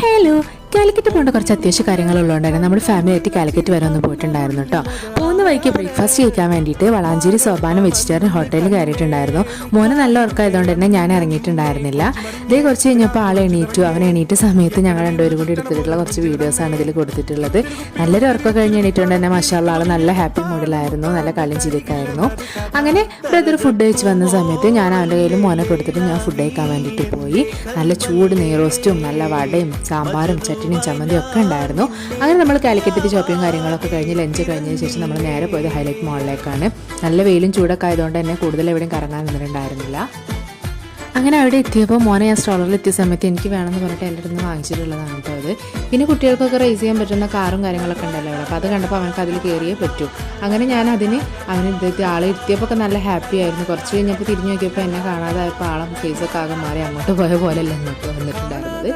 Hello, Calicut പോകേണ്ട കുറച്ച് അത്യാവശ്യ കാര്യങ്ങളുള്ളതുകൊണ്ടായിരുന്നു നമ്മൾ ഫാമിലി ആയിട്ട് കാലിക്കറ്റ് വരെ ഒന്ന് പോയിട്ടുണ്ടായിരുന്നു കേട്ടോ. പോകുന്ന വഴിക്ക് ബ്രേക്ക്ഫാസ്റ്റ് കഴിക്കാൻ വേണ്ടിയിട്ട് വളാഞ്ചേരി സോപാനം വെജിറ്റേറിയൻ ഹോട്ടലിൽ കയറിയിട്ടുണ്ടായിരുന്നു. മോനെ നല്ല ഉറക്കമായതുകൊണ്ട് തന്നെ ഞാൻ ഇറങ്ങിയിട്ടുണ്ടായിരുന്നില്ല. ഇതേ കുറച്ച് കഴിഞ്ഞപ്പോൾ ആൾ എണീറ്റു. അവൻ എണീറ്റ സമയത്ത് ഞങ്ങൾ രണ്ടുപേരും കൂടി എടുത്തിട്ടുള്ള കുറച്ച് വീഡിയോസാണ് ഇതിൽ കൊടുത്തിട്ടുള്ളത്. നല്ലൊരു ഉറക്കം കഴിഞ്ഞ് എണീറ്റുകൊണ്ട് തന്നെ മാഷാഅല്ലാഹ് ആൾ നല്ല ഹാപ്പി മൂഡിലായിരുന്നു, നല്ല കളിയും ചിരിക്കായിരുന്നു. അങ്ങനെ ബ്രദർ ഫുഡ് കഴിച്ച് വന്ന സമയത്ത് ഞാൻ അവൻ്റെ കയ്യിൽ മോനെ കൊടുത്തിട്ട് ഞാൻ ഫുഡ് കഴിക്കാൻ വേണ്ടിയിട്ട് പോയി. നല്ല ചൂട് നെയ്റോസ്റ്റും നല്ല വടയും സാമ്പാറും ചട്ടിനിയും ചമ്മന്തിയും ഒക്കെ ഉണ്ടായിരുന്നു. അങ്ങനെ നമ്മൾ കാലിക്കറ്റ് ഷോപ്പിംഗ് കാര്യങ്ങളൊക്കെ കഴിഞ്ഞ് ലഞ്ച് കഴിഞ്ഞതിന് ശേഷം നമ്മൾ നേരെ പോയത് ഹൈലൈറ്റ് മോളിലേക്കാണ്. നല്ല വെയിലും ചൂടൊക്കെ ആയതുകൊണ്ട് തന്നെ കൂടുതൽ എവിടെയും കറങ്ങാൻ നിന്നിട്ടുണ്ടായിരുന്നില്ല. അങ്ങനെ അവിടെ എത്തിയപ്പോൾ മോനെ ഞാൻ സ്ട്രോളറിൽ എത്തിയ സമയത്ത് എനിക്ക് വേണമെന്ന് പറഞ്ഞിട്ട് എൻ്റെ അടുത്ത് നിന്ന് വാങ്ങിച്ചിട്ടുള്ളതാണ് കേട്ടോ അത്. പിന്നെ കുട്ടികൾക്കൊക്കെ റേസ് ചെയ്യാൻ പറ്റുന്ന കാറും കാര്യങ്ങളൊക്കെ ഉണ്ടല്ലോ അവിടെ. അപ്പോൾ അത് കണ്ടപ്പോൾ അവനക്ക് അതിൽ കയറിയേ പറ്റൂ. അങ്ങനെ ഞാൻ അവന് ആളെ ഇരുത്തിയപ്പോൾ ഒക്കെ നല്ല ഹാപ്പി ആയിരുന്നു. കുറച്ച് കഴിഞ്ഞപ്പോൾ തിരിഞ്ഞു നോക്കിയപ്പോൾ എന്നെ കാണാതായപ്പോൾ ആളെ ഫേസൊക്കെ ആകെ മാറി അങ്ങോട്ട് പോയ പോലെയല്ല ഇങ്ങോട്ട് വന്നിട്ടുണ്ടായിരുന്നത്.